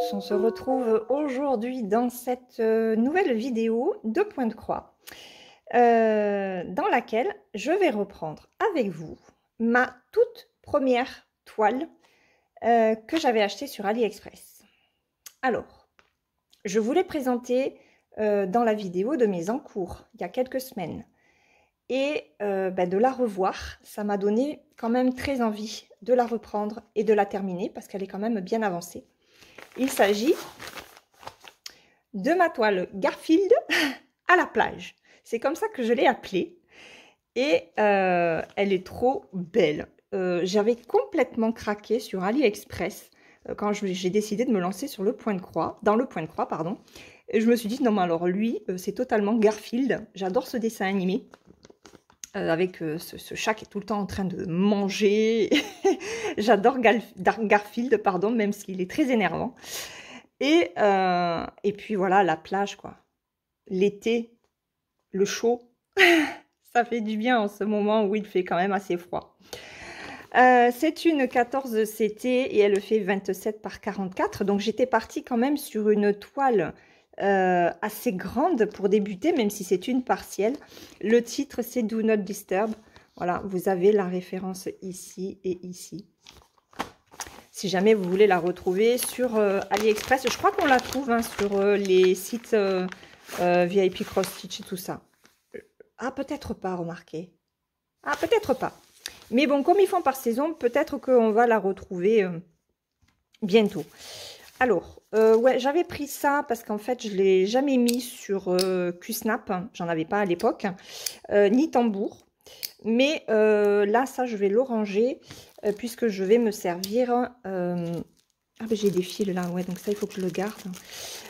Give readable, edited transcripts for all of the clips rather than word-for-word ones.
tous, on se retrouve aujourd'hui dans cette nouvelle vidéo de Point de Croix dans laquelle je vais reprendre avec vous ma toute première toile que j'avais achetée sur AliExpress. Alors, je vous l'ai présentée dans la vidéo de mes encours il y a quelques semaines et de la revoir, ça m'a donné quand même très envie de la reprendre et de la terminer parce qu'elle est quand même bien avancée. Il s'agit de ma toile Garfield à la plage. C'est comme ça que je l'ai appelée. Et elle est trop belle. J'avais complètement craqué sur AliExpress quand j'ai décidé de me lancer sur le Point de Croix, dans le Point de Croix, pardon. Et je me suis dit, non mais alors lui, c'est totalement Garfield. J'adore ce dessin animé. Avec ce chat qui est tout le temps en train de manger. J'adore Garfield, pardon, même s'il est très énervant. Et puis voilà, la plage, quoi. L'été, le chaud, ça fait du bien en ce moment où il fait quand même assez froid. C'est une 14 CT et elle fait 27 par 44. Donc j'étais partie quand même sur une toile assez grande pour débuter, même si c'est une partielle. Le titre, c'est Do Not Disturb. Voilà, vous avez la référence ici et ici. Si jamais vous voulez la retrouver sur AliExpress, je crois qu'on la trouve hein, sur les sites VIP Cross Stitch et tout ça. Ah, peut-être pas, remarquez. Ah, peut-être pas. Mais bon, comme ils font par saison, peut-être qu'on va la retrouver bientôt. Alors, ouais, j'avais pris ça parce qu'en fait, je ne l'ai jamais mis sur Q-Snap. J'en avais pas à l'époque. Ni tambour. Mais là, ça, je vais le ranger puisque je vais me servir... Ah, ben j'ai des fils là, ouais, donc ça, il faut que je le garde.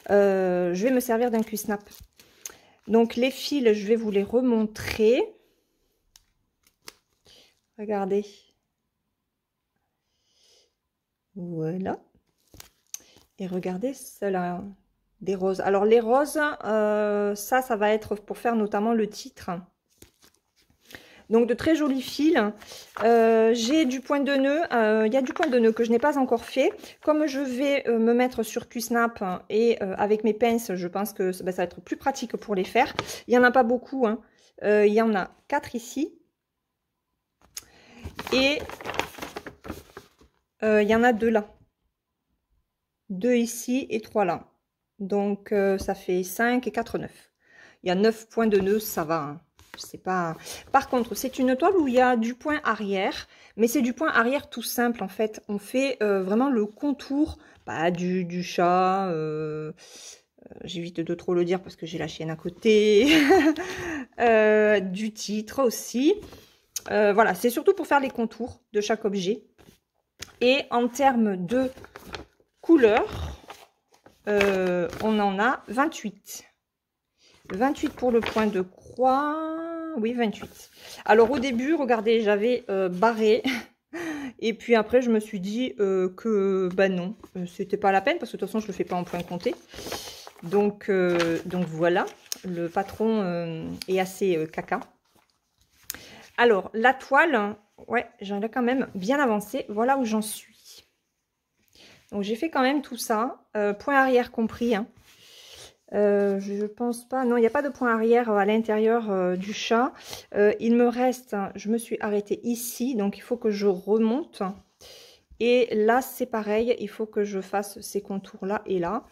Je vais me servir d'un Q-Snap. Donc, les fils, je vais vous les remontrer. Regardez. Voilà. Et regardez cela, des roses. Alors, les roses, ça va être pour faire notamment le titre. Donc, de très jolis fils. J'ai du point de nœud. Il y a du point de nœud que je n'ai pas encore fait. Comme je vais me mettre sur Q-Snap et avec mes pinces, je pense que ça va être plus pratique pour les faire. Il n'y en a pas beaucoup. Hein. Il y en a 4 ici. Et il y en a 2 là. 2 ici et 3 là. Donc, ça fait 5 et 4, 9. Il y a 9 points de nœud, ça va. Hein. C'est pas... Par contre, c'est une toile où il y a du point arrière. Mais c'est du point arrière tout simple, en fait. On fait vraiment le contour du chat. J'évite de trop le dire parce que j'ai la chienne à côté. Du titre aussi. Voilà, c'est surtout pour faire les contours de chaque objet. Et en termes de couleurs, on en a 28. 28 pour le point de croix. Oui, 28. Alors, au début, regardez, j'avais barré. Et puis après, je me suis dit que, non, c'était pas la peine. Parce que de toute façon, je le fais pas en point compté. Donc voilà. Le patron est assez caca. Alors, la toile, ouais, j'en ai quand même bien avancé. Voilà où j'en suis. Donc, j'ai fait quand même tout ça. Point arrière compris, hein. Je pense pas, non, il n'y a pas de point arrière à l'intérieur du chat. Il me reste, je me suis arrêtée ici, donc il faut que je remonte. Et là, c'est pareil, il faut que je fasse ces contours-là et là.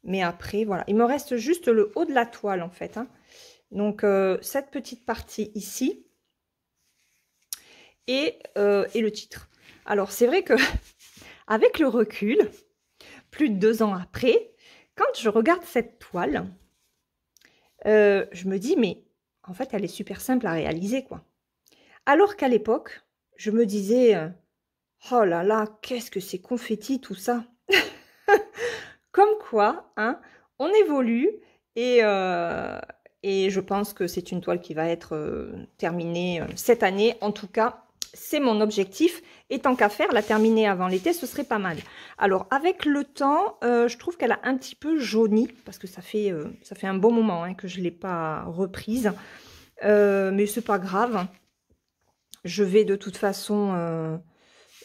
Mais après, voilà, il me reste juste le haut de la toile, en fait. Hein. Donc, cette petite partie ici. Et le titre. Alors, c'est vrai que avec le recul, plus de 2 ans après, quand je regarde cette toile, je me dis, mais en fait, elle est super simple à réaliser, quoi. Alors qu'à l'époque, je me disais, oh là là, qu'est-ce que c'est confetti, tout ça. Comme quoi, hein, on évolue et je pense que c'est une toile qui va être terminée cette année. En tout cas, c'est mon objectif. Et tant qu'à faire, la terminer avant l'été, ce serait pas mal. Alors, avec le temps, je trouve qu'elle a un petit peu jauni. Parce que ça fait un bon moment hein, que je ne l'ai pas reprise. Mais c'est pas grave. Je vais de toute façon...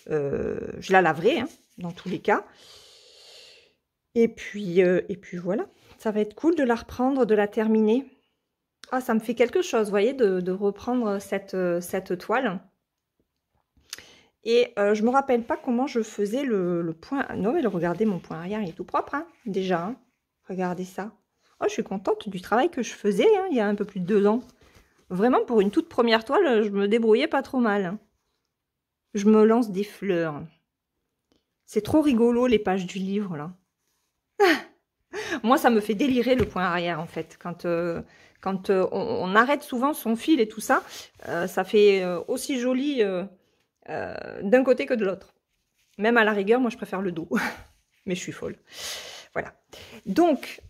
je la laverai, hein, dans tous les cas. Et puis voilà, ça va être cool de la reprendre, de la terminer. Ah, ça me fait quelque chose, vous voyez, de reprendre cette toile. Et je me rappelle pas comment je faisais le point. Non, mais regardez, mon point arrière, il est tout propre, hein, déjà. Hein. Regardez ça. Oh, je suis contente du travail que je faisais hein, il y a un peu plus de 2 ans. Vraiment, pour une toute première toile, je me débrouillais pas trop mal. Hein. Je me lance des fleurs. C'est trop rigolo, les pages du livre, là. Moi, ça me fait délirer le point arrière, en fait. Quand on arrête souvent son fil et tout ça, ça fait aussi joli d'un côté que de l'autre. Même à la rigueur, moi, je préfère le dos. Mais je suis folle. Voilà. Donc,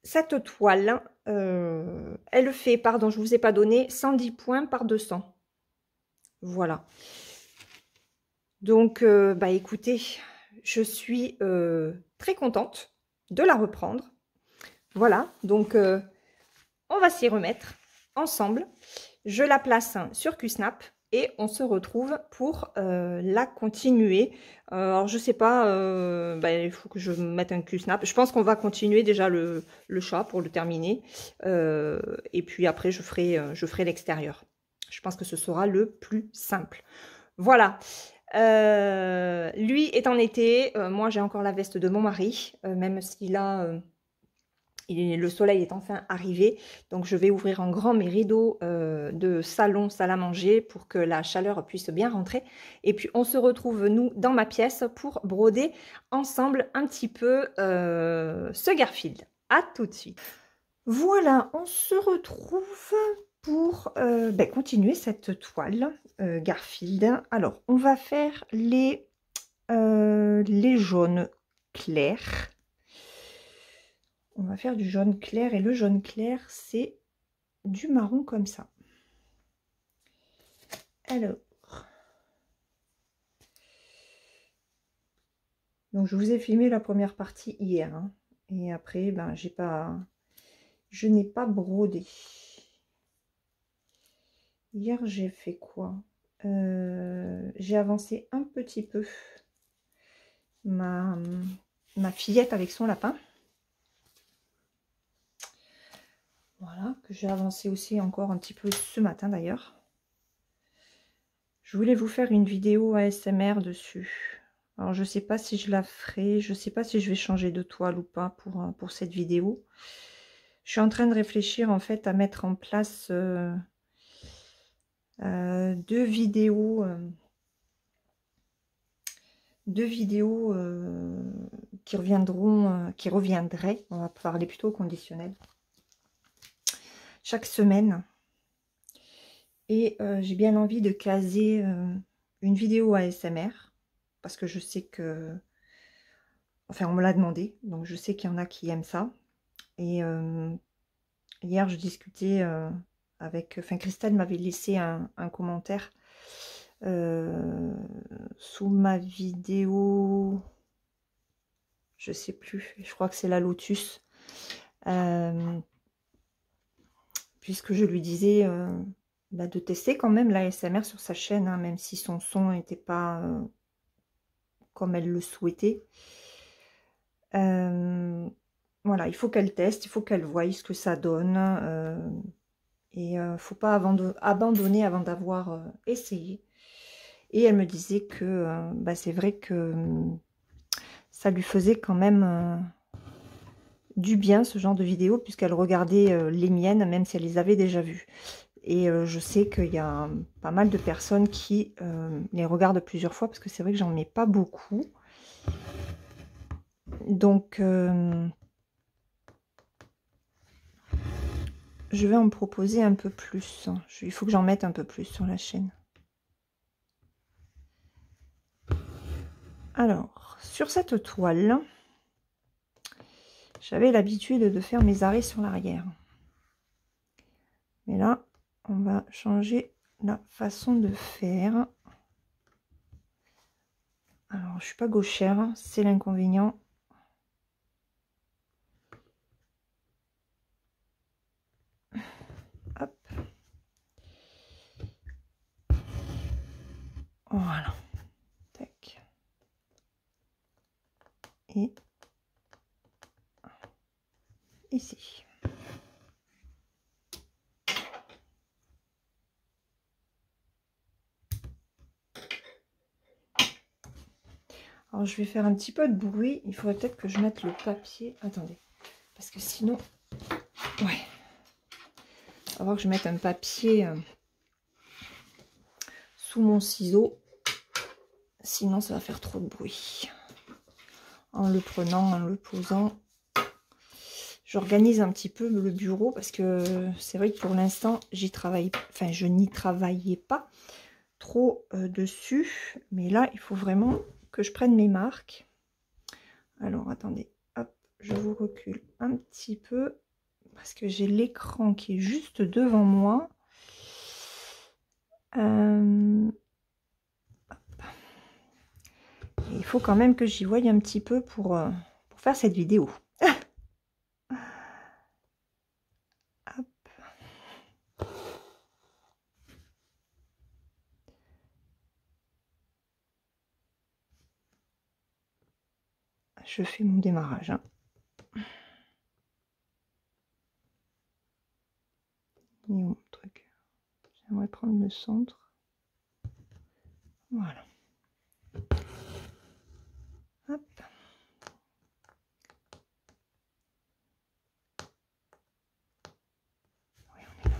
cette toile, elle fait, pardon, je ne vous ai pas donné, 110 points par 200. Voilà. Donc, bah écoutez, je suis très contente de la reprendre. Voilà, donc on va s'y remettre ensemble. Je la place sur QSnap et on se retrouve pour la continuer. Alors, je sais pas, bah, il faut que je mette un QSnap. Je pense qu'on va continuer déjà le chat pour le terminer. Et puis après, je ferai l'extérieur. Je pense que ce sera le plus simple. Voilà. Lui est en été, moi j'ai encore la veste de mon mari, même si là le soleil est enfin arrivé, donc je vais ouvrir en grand mes rideaux de salon, salle à manger pour que la chaleur puisse bien rentrer. Et puis on se retrouve nous dans ma pièce pour broder ensemble un petit peu ce Garfield. À tout de suite. Voilà, on se retrouve pour continuer cette toile Garfield. Alors, on va faire les jaunes clairs. On va faire du jaune clair et le jaune clair, c'est du marron comme ça. Alors, donc je vous ai filmé la première partie hier. Hein, et après, ben, je n'ai pas brodé. Hier, j'ai fait quoi? J'ai avancé un petit peu ma fillette avec son lapin. Voilà, que j'ai avancé aussi encore un petit peu ce matin d'ailleurs. Je voulais vous faire une vidéo ASMR dessus. Alors, je ne sais pas si je la ferai. Je ne sais pas si je vais changer de toile ou pas pour cette vidéo. Je suis en train de réfléchir en fait à mettre en place deux vidéos qui reviendraient, on va parler plutôt au conditionnel, chaque semaine. Et j'ai bien envie de caser une vidéo ASMR, parce que je sais que, enfin on me l'a demandé, donc je sais qu'il y en a qui aiment ça. Et hier je discutais avec, enfin Christelle m'avait laissé un commentaire sous ma vidéo, je sais plus, je crois que c'est la Lotus, puisque je lui disais de tester quand même l'ASMR sur sa chaîne, hein, même si son son n'était pas comme elle le souhaitait. Voilà, il faut qu'elle teste, il faut qu'elle voie ce que ça donne. Et faut pas abandonner avant d'avoir essayé. Et elle me disait que c'est vrai que ça lui faisait quand même du bien ce genre de vidéo, puisqu'elle regardait les miennes, même si elle les avait déjà vues. Et je sais qu'il y a pas mal de personnes qui les regardent plusieurs fois, parce que c'est vrai que j'en mets pas beaucoup. Donc, je vais en proposer un peu plus. Il faut que j'en mette un peu plus sur la chaîne. Alors, sur cette toile, j'avais l'habitude de faire mes arrêts sur l'arrière. Mais là, on va changer la façon de faire. Alors, je suis pas gauchère, c'est l'inconvénient. Hop. Voilà. Tac. et ici. Alors je vais faire un petit peu de bruit. Il faudrait peut-être que je mette le papier. Attendez. Parce que sinon... Ouais. Il va falloir que je mette un papier sous mon ciseau. Sinon ça va faire trop de bruit. En le prenant, en le posant. J'organise un petit peu le bureau parce que c'est vrai que pour l'instant j'y travaille. Enfin, je n'y travaillais pas trop dessus. Mais là, il faut vraiment que je prenne mes marques. Alors attendez, hop, je vous recule un petit peu parce que j'ai l'écran qui est juste devant moi. Il faut quand même que j'y voie un petit peu pour faire cette vidéo. Hop. Je fais mon démarrage. Hein. Et où mon truc? J'aimerais prendre le centre. Voilà. Hop. Oui, on est là.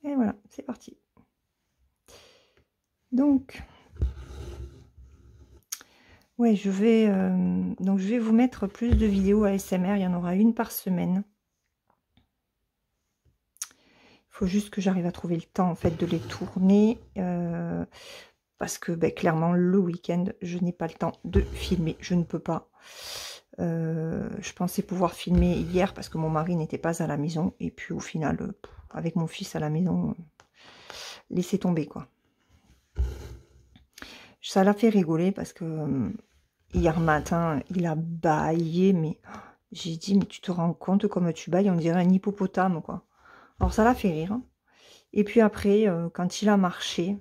Et voilà, c'est parti. Donc, ouais, je vais vous mettre plus de vidéos ASMR. Il y en aura une par semaine. Il faut juste que j'arrive à trouver le temps en fait de les tourner. Parce que clairement le week-end je n'ai pas le temps de filmer, je ne peux pas. Je pensais pouvoir filmer hier parce que mon mari n'était pas à la maison et puis au final avec mon fils à la maison, laissez tomber quoi. Ça l'a fait rigoler parce que hier matin il a bâillé, mais j'ai dit mais tu te rends compte comme tu bailles, on dirait un hippopotame quoi. Alors ça l'a fait rire. Hein. Et puis après quand il a marché,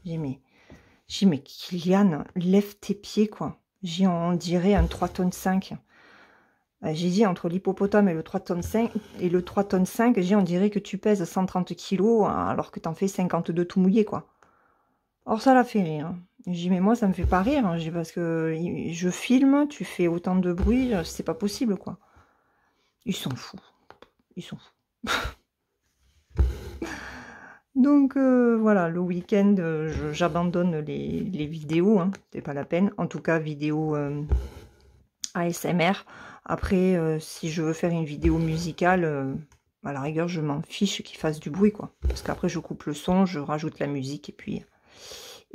j'ai dit mais Kylian, lève tes pieds quoi. On dirait un 3 tonnes 5. J'ai dit entre l'hippopotame et le 3 tonnes 5, on dirait que tu pèses 130 kilos alors que tu en fais 52 tout mouillé quoi. Or ça l'a fait rire. J'ai dit mais moi ça me fait pas rire, hein. Parce que je filme, tu fais autant de bruit, c'est pas possible quoi. Ils sont fous. Ils sont fous. Donc voilà, le week-end, j'abandonne les vidéos, hein, c'est pas la peine. En tout cas, vidéo ASMR. Après, si je veux faire une vidéo musicale, à la rigueur, je m'en fiche qu'il fasse du bruit, quoi. Parce qu'après, je coupe le son, je rajoute la musique, et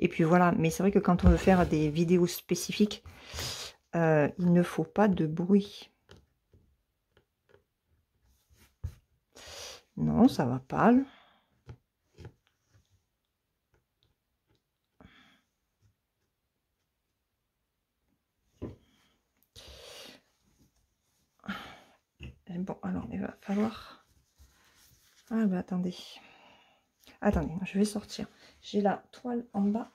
puis voilà. Mais c'est vrai que quand on veut faire des vidéos spécifiques, il ne faut pas de bruit. Non, ça va pas. Bon, alors, il va falloir... Ah, bah, attendez. Attendez, je vais sortir. J'ai la toile en bas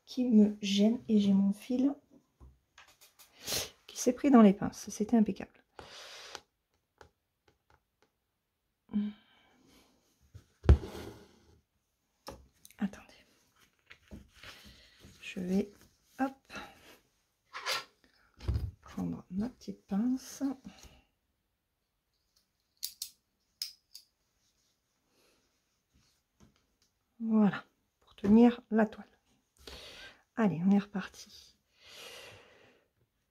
qui me gêne et j'ai mon fil qui s'est pris dans les pinces. C'était impeccable. Attendez. Je vais, hop, prendre ma petite pince. Voilà, pour tenir la toile. Allez, on est reparti.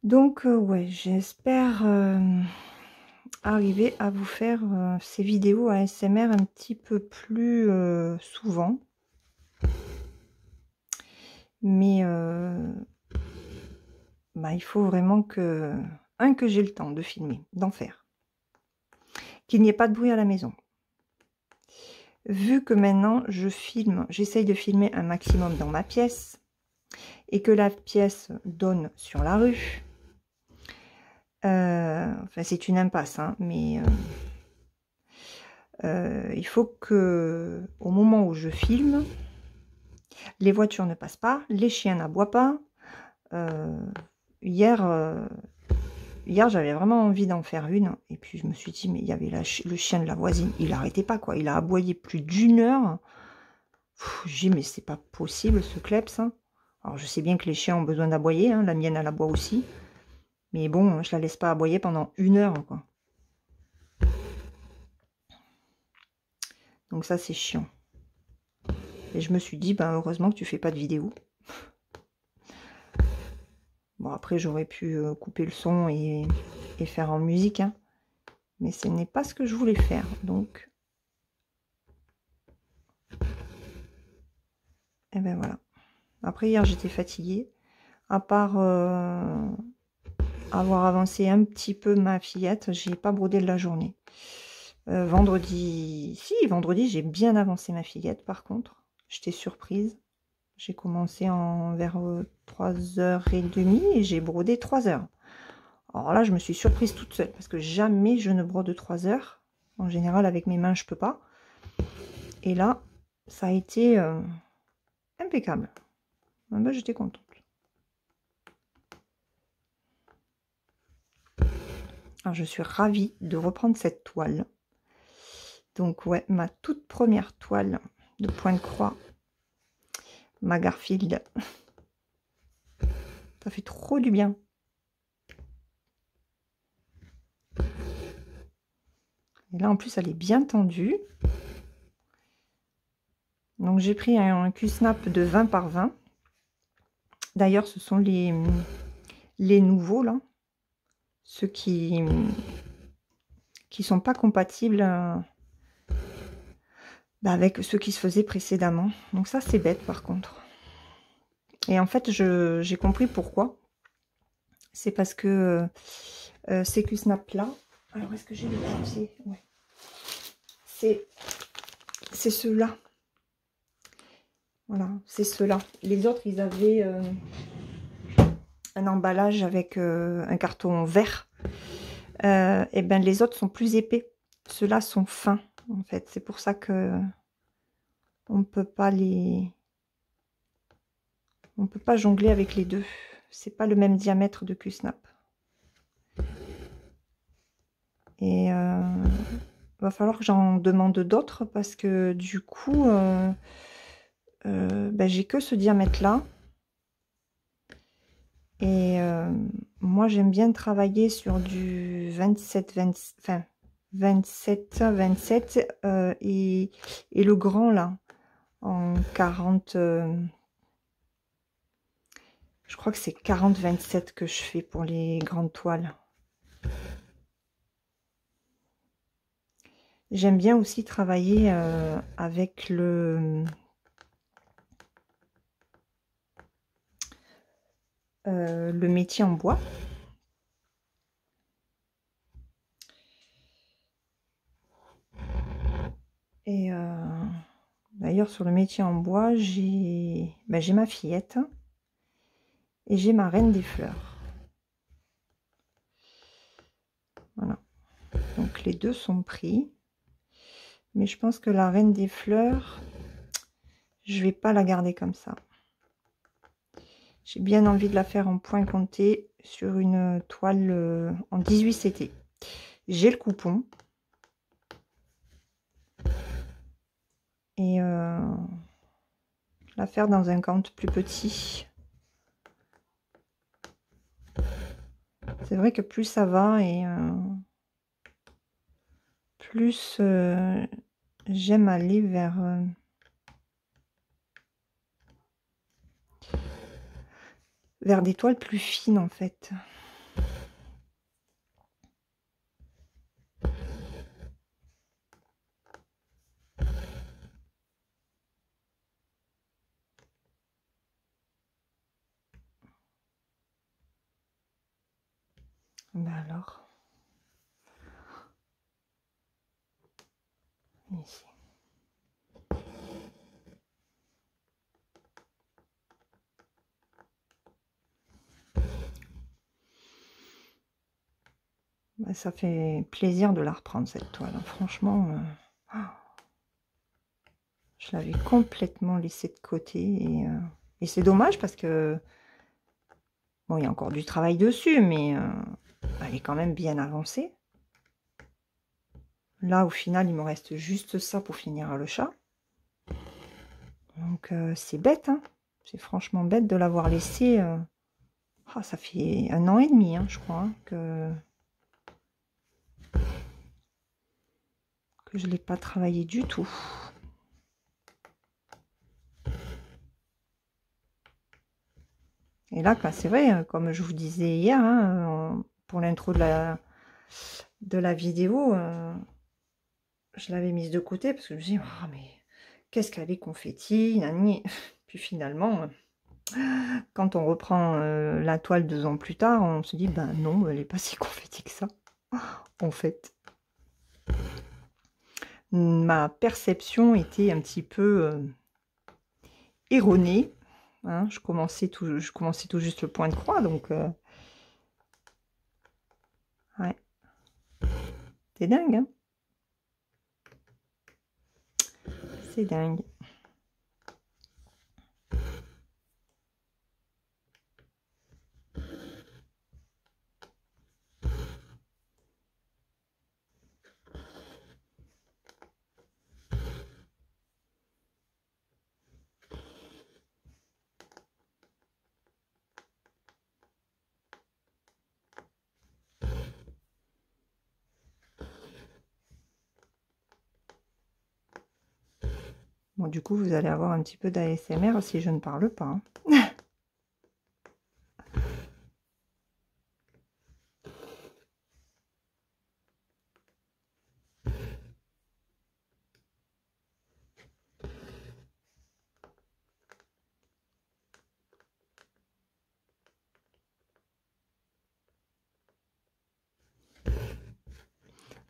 Donc, ouais, j'espère arriver à vous faire ces vidéos ASMR un petit peu plus souvent. Mais bah, il faut vraiment que j'ai le temps de filmer, d'en faire. Qu'il n'y ait pas de bruit à la maison. Vu que maintenant je filme, j'essaye de filmer un maximum dans ma pièce et que la pièce donne sur la rue. Enfin, c'est une impasse, hein, mais il faut que, au moment où je filme, les voitures ne passent pas, les chiens n'aboient pas, hier, hier j'avais vraiment envie d'en faire une. Et puis je me suis dit, mais il y avait le chien de la voisine. Il n'arrêtait pas, quoi. Il a aboyé plus d'1 heure. J'ai dit, mais c'est pas possible, ce kleps. Hein. Alors je sais bien que les chiens ont besoin d'aboyer. Hein. La mienne, elle aboie aussi. Mais bon, je la laisse pas aboyer pendant 1 heure, quoi. Donc ça, c'est chiant. Et je me suis dit, ben, heureusement que tu fais pas de vidéo. Bon, après, j'aurais pu couper le son et faire en musique. Hein. Mais ce n'est pas ce que je voulais faire. Donc, et ben voilà. Après, hier, j'étais fatiguée. À part avoir avancé un petit peu ma fillette, j'ai pas brodé de la journée. Vendredi, si, vendredi, j'ai bien avancé ma fillette, par contre. J'étais surprise. J'ai commencé vers 3h30 et j'ai brodé 3 heures. Alors là, je me suis surprise toute seule parce que jamais je ne brode 3 heures. En général, avec mes mains, je peux pas. Et là, ça a été impeccable. Ah ben, j'étais contente. Alors, je suis ravie de reprendre cette toile. Donc, ouais, ma toute première toile de point de croix. Ma Garfield. Ça fait trop du bien. Et là, en plus, elle est bien tendue. Donc, j'ai pris un Q-Snap de 20 par 20. D'ailleurs, ce sont les nouveaux, là. Ceux qui sont pas compatibles avec ceux qui se faisaient précédemment. Donc ça, c'est bête, par contre. Et en fait, j'ai compris pourquoi. C'est parce que ces Q-Snap là... Alors, est-ce que j'ai le papier? Ouais. C'est ceux-là. Voilà, c'est ceux-là. Les autres, ils avaient un emballage avec un carton vert. Et ben les autres sont plus épais. Ceux-là sont fins, en fait. C'est pour ça que on ne peut pas jongler avec les deux. C'est pas le même diamètre de Q-Snap. Et va falloir que j'en demande d'autres parce que du coup, ben, j'ai que ce diamètre-là. Et moi, j'aime bien travailler sur du 27, 27, 27 et le grand là, en 40, je crois que c'est 40-27 que je fais pour les grandes toiles. J'aime bien aussi travailler avec le métier en bois. Et d'ailleurs, sur le métier en bois, j'ai ma fillette et j'ai ma reine des fleurs. Voilà. Donc les deux sont pris. Mais je pense que la reine des fleurs, je vais pas la garder comme ça. J'ai bien envie de la faire en point compté sur une toile en 18 CT. J'ai le coupon. Et la faire dans un compte plus petit. C'est vrai que plus ça va et plus j'aime aller vers des toiles plus fines en fait. Ben alors, ici. Ben, ça fait plaisir de la reprendre cette toile. Franchement, je l'avais complètement laissée de côté et c'est dommage parce que Bon, il y a encore du travail dessus, mais elle est quand même bien avancée. Là, au final, il me reste juste ça pour finir le chat. Donc, c'est bête, hein. C'est franchement bête de l'avoir laissé. Oh, ça fait 1 an et demi, hein, je crois, hein, que je ne l'ai pas travaillé du tout. Et là, c'est vrai, comme je vous disais hier, hein, pour l'intro de la vidéo, je l'avais mise de côté parce que je me dis, oh, mais qu'est-ce qu'elle est confetti, nani. Puis finalement, quand on reprend la toile 2 ans plus tard, on se dit, ben non, elle n'est pas si confetti que ça, en fait. Ma perception était un petit peu erronée. Hein, je commençais tout juste le point de croix, donc ouais, c'est dingue, hein, c'est dingue. Bon, du coup, vous allez avoir un petit peu d'ASMR si je ne parle pas. Hein.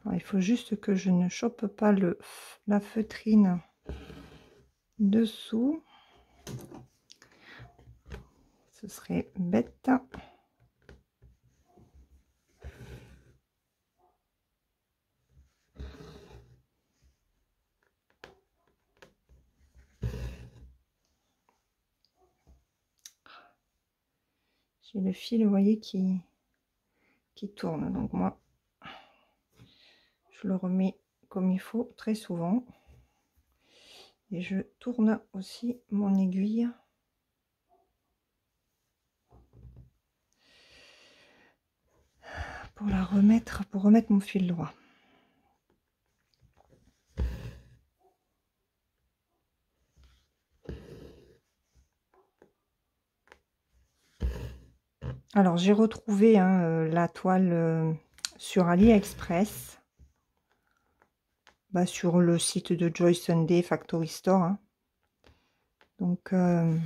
Alors, il faut juste que je ne chope pas la feutrine dessous. Ce serait bête. J'ai le fil, vous voyez, qui tourne. Donc moi, je le remets comme il faut très souvent. Et je tourne aussi mon aiguille. Pour remettre mon fil droit. Alors, j'ai retrouvé la toile sur AliExpress, sur le site de Joy Sunday Factory Store. Hein. Donc, je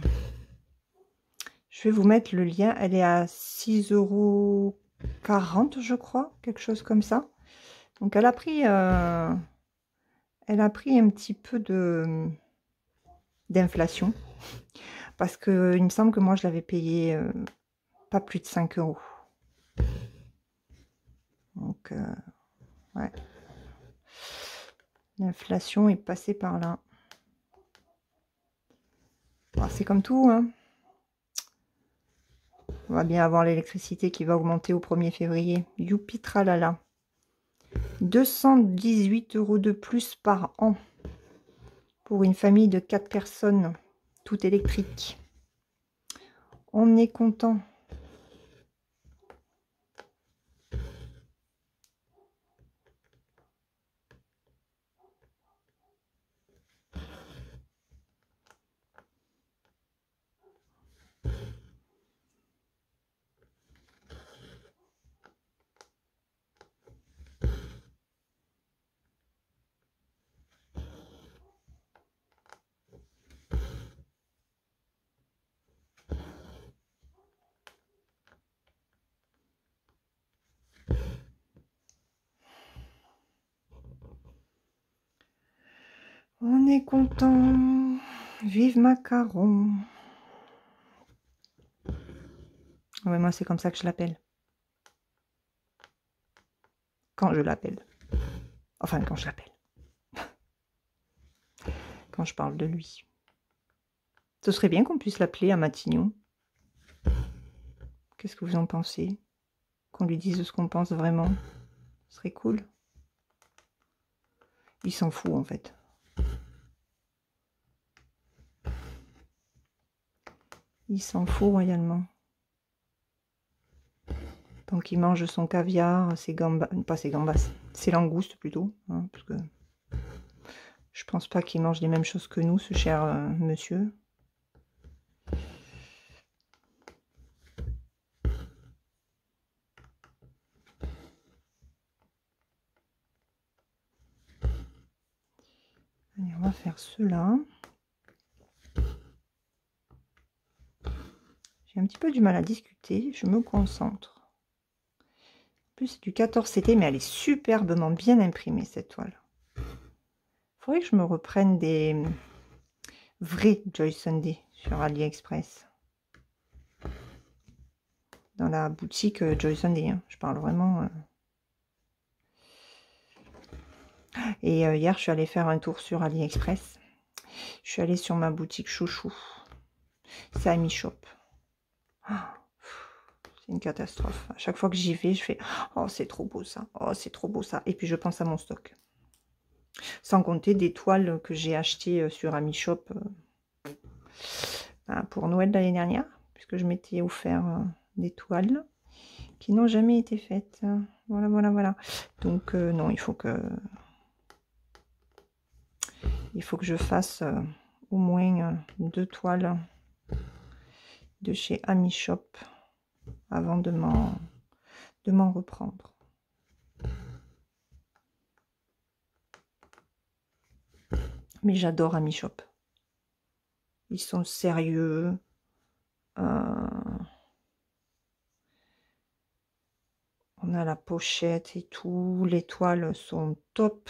vais vous mettre le lien. Elle est à 6,40 €, je crois, quelque chose comme ça. Donc, elle a pris un petit peu d'inflation. Parce que il me semble que moi, je l'avais payé pas plus de 5 €. Donc, ouais. L'inflation est passée par là. Bon, c'est comme tout, hein. On va bien avoir l'électricité qui va augmenter au 1er février. Youpi tralala. 218 € de plus par an pour une famille de 4 personnes, tout électrique. On est content. On est content. Vive Macaron. Ouais, moi, c'est comme ça que je l'appelle. Quand je l'appelle. Enfin, quand je l'appelle. Quand je parle de lui. Ce serait bien qu'on puisse l'appeler à Matignon. Qu'est-ce que vous en pensez? Qu'on lui dise ce qu'on pense vraiment. Ce serait cool. Il s'en fout en fait. Il s'en fout royalement. Tant qu'il mange son caviar, ses gambas, pas ses gambas, ses langoustes plutôt, hein, parce que je pense pas qu'il mange les mêmes choses que nous, ce cher monsieur. Allez, on va faire cela. J'ai un petit peu du mal à discuter, je me concentre. En plus, c'est du 14 CT, mais elle est superbement bien imprimée, cette toile. Il faudrait que je me reprenne des vrais Joy Sunday sur AliExpress. Dans la boutique Joy Sunday, hein. Je parle vraiment... Et hier, je suis allée faire un tour sur AliExpress. Je suis allée sur ma boutique chouchou. C'est Ami Shop. C'est une catastrophe. À chaque fois que j'y vais, je fais « Oh, c'est trop beau ça. Oh, c'est trop beau ça. » Et puis, je pense à mon stock. Sans compter des toiles que j'ai achetées sur Ami Shop pour Noël de l'année dernière. Puisque je m'étais offert des toiles qui n'ont jamais été faites. Voilà, voilà, voilà. Donc, non, il faut que je fasse au moins 2 toiles de chez Ami Shop avant de m'en reprendre. Mais j'adore Ami Shop. Ils sont sérieux. On a la pochette et tout. Les toiles sont top.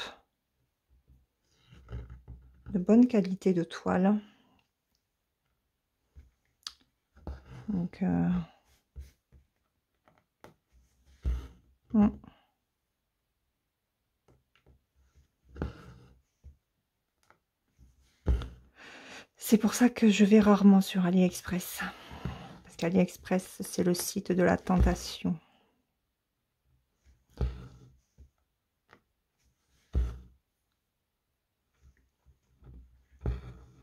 De bonne qualité de toile. Donc, c'est pour ça que je vais rarement sur AliExpress. Parce qu'AliExpress, c'est le site de la tentation.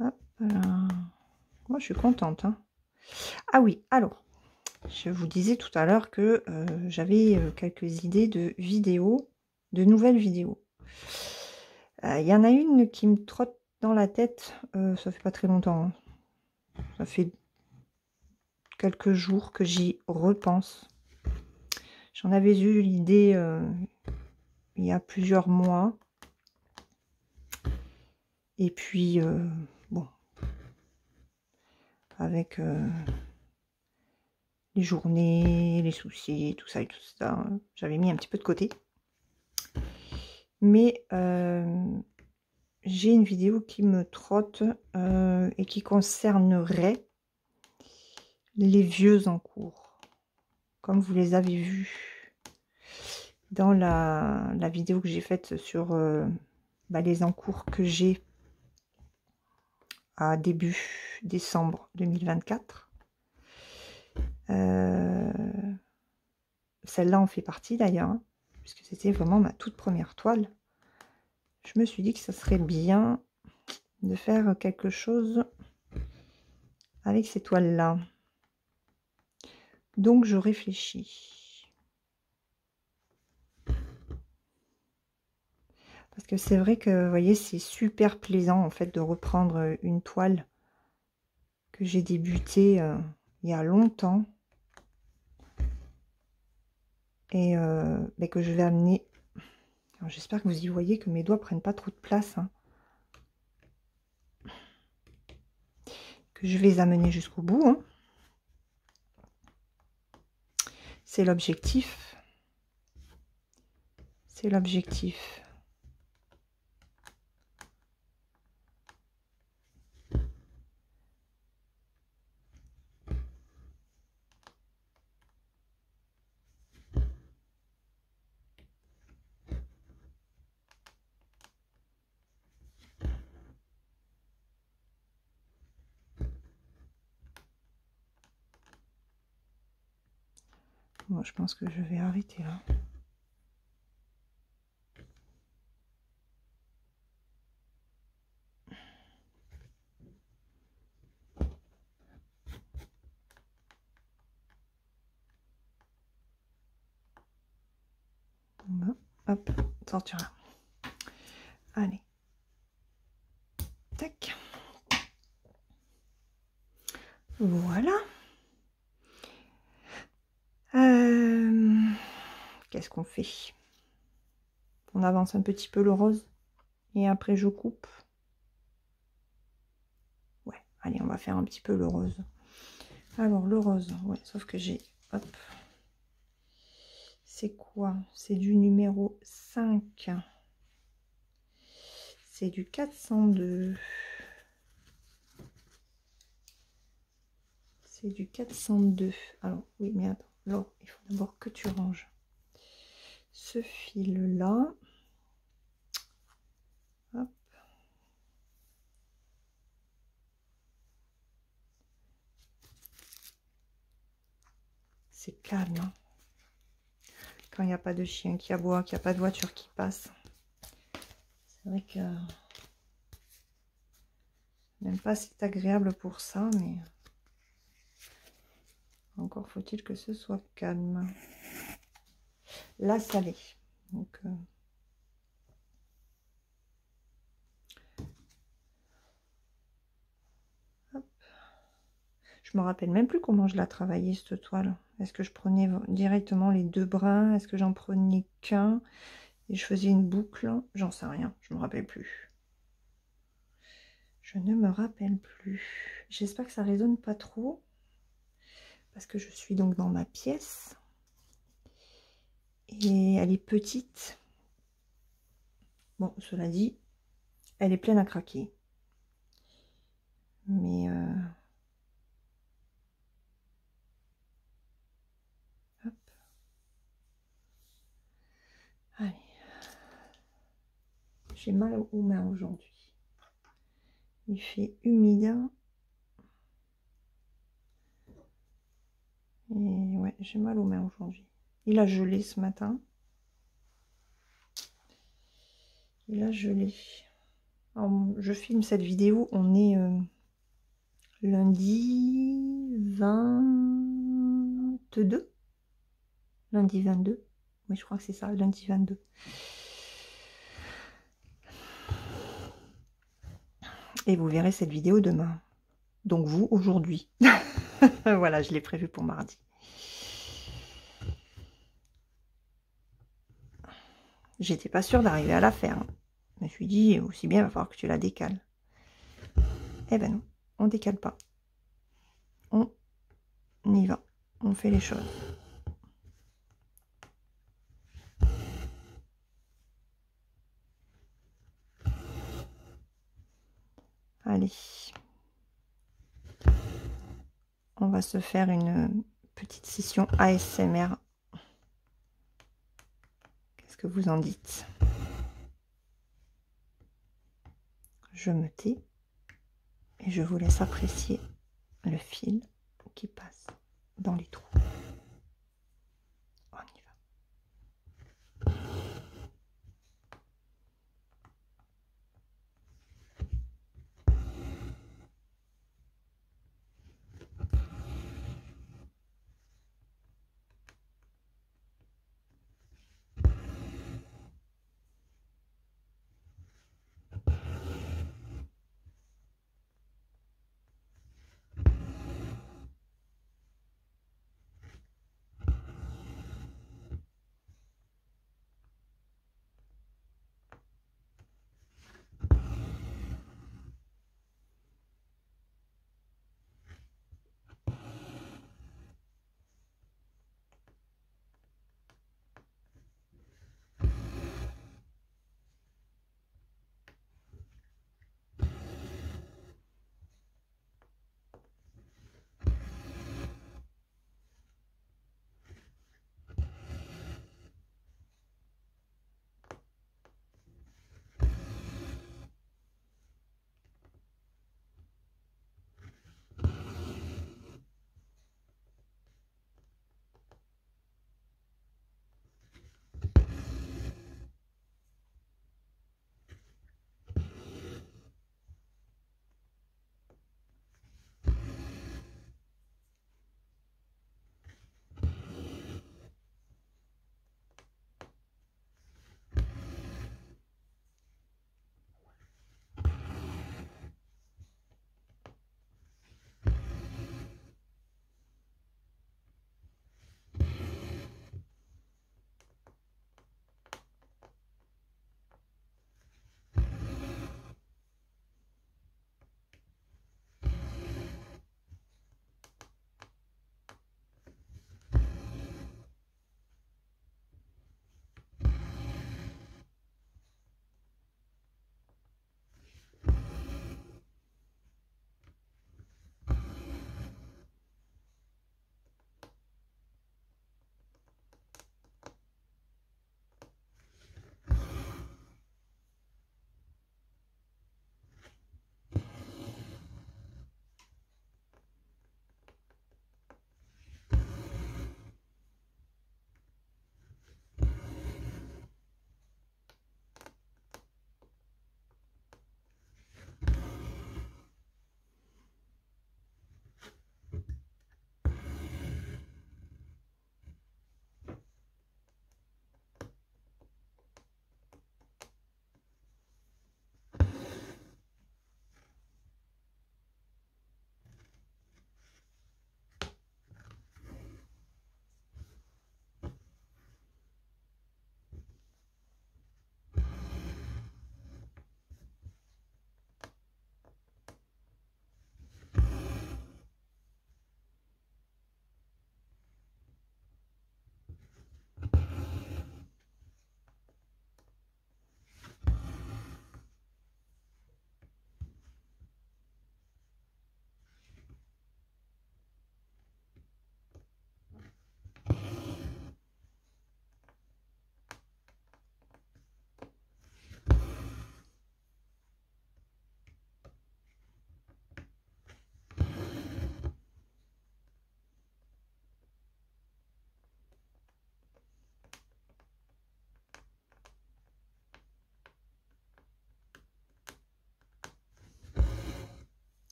Hop là. Moi, je suis contente. Hein. Ah oui, alors, je vous disais tout à l'heure que j'avais quelques idées de vidéos, de nouvelles vidéos. Il y en a une qui me trotte dans la tête, ça fait pas très longtemps. Hein. Ça fait quelques jours que j'y repense. J'en avais eu l'idée il y a plusieurs mois. Et puis, bon, avec les journées, les soucis, tout ça et tout ça, j'avais mis un petit peu de côté. Mais j'ai une vidéo qui me trotte et qui concernerait les vieux encours. Comme vous les avez vus dans la vidéo que j'ai faite sur les encours que j'ai à début décembre 2024. Celle-là en fait partie d'ailleurs, hein, puisque c'était vraiment ma toute première toile. Je me suis dit que ça serait bien de faire quelque chose avec ces toiles-là. Donc je réfléchis. Parce que c'est vrai que, vous voyez, c'est super plaisant en fait de reprendre une toile que j'ai débutée il y a longtemps. Et que je vais amener. J'espère que vous y voyez que mes doigts prennent pas trop de place. Hein. Que je vais amener jusqu'au bout. Hein. C'est l'objectif. C'est l'objectif. Moi, je pense que je vais arrêter là. On va, hop, sortir là. Allez. Tac. Voilà. Qu'est-ce qu'on fait? On avance un petit peu le rose. Et après, je coupe. Ouais, allez, on va faire un petit peu le rose. Alors, le rose, ouais, sauf que j'ai... Hop. C'est quoi? C'est du numéro 5. C'est du 402. C'est du 402. Alors, oui, mais attends. Alors, il faut d'abord que tu ranges ce fil-là. Hop. C'est calme, hein. Quand il n'y a pas de chien qui aboie, qu'il n'y a pas de voiture qui passe. C'est vrai que même pas c'est agréable pour ça, mais encore faut-il que ce soit calme. Là, ça l'est. Donc, hop. Je me rappelle même plus comment je la travaillais cette toile. Est-ce que je prenais directement les deux brins? Est-ce que j'en prenais qu'un? Et je faisais une boucle? J'en sais rien. Je me rappelle plus. Je ne me rappelle plus. J'espère que ça résonne pas trop. Parce que je suis donc dans ma pièce. Et elle est petite. Bon, cela dit, elle est pleine à craquer. Mais... hop. Allez. J'ai mal aux mains aujourd'hui. Il fait humide. Et ouais, j'ai mal aux mains aujourd'hui. Il a gelé ce matin. Il a gelé. Alors, je filme cette vidéo. On est lundi 22. Lundi 22. Oui, je crois que c'est ça, lundi 22. Et vous verrez cette vidéo demain. Donc vous, aujourd'hui. Voilà, je l'ai prévu pour mardi. J'étais pas sûre d'arriver à la faire. Je me suis dit, aussi bien, il va falloir que tu la décales. Eh ben non, on décale pas. On y va. On fait les choses. Allez. On va se faire une petite session ASMR. Qu'est-ce que vous en dites? Je me tais et je vous laisse apprécier le fil qui passe dans les trous. On y va.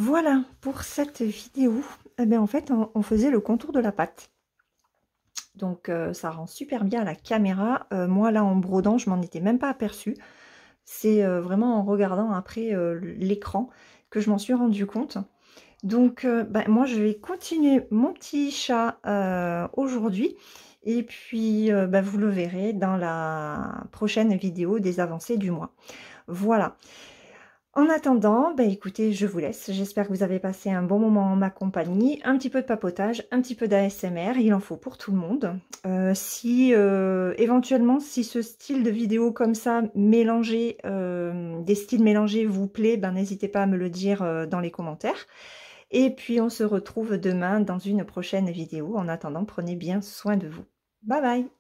Voilà pour cette vidéo. Eh bien, en fait, on faisait le contour de la pâte. Donc, ça rend super bien à la caméra. Moi, là, en brodant, je m'en étais même pas aperçue. C'est vraiment en regardant après l'écran que je m'en suis rendu compte. Donc, moi, je vais continuer mon petit chat aujourd'hui. Et puis, vous le verrez dans la prochaine vidéo des avancées du mois. Voilà. En attendant, écoutez, je vous laisse. J'espère que vous avez passé un bon moment en ma compagnie. Un petit peu de papotage, un petit peu d'ASMR, il en faut pour tout le monde. Si éventuellement, si ce style de vidéo comme ça, mélangé, des styles mélangés vous plaît, n'hésitez pas à me le dire dans les commentaires. Et puis on se retrouve demain dans une prochaine vidéo. En attendant, prenez bien soin de vous. Bye bye!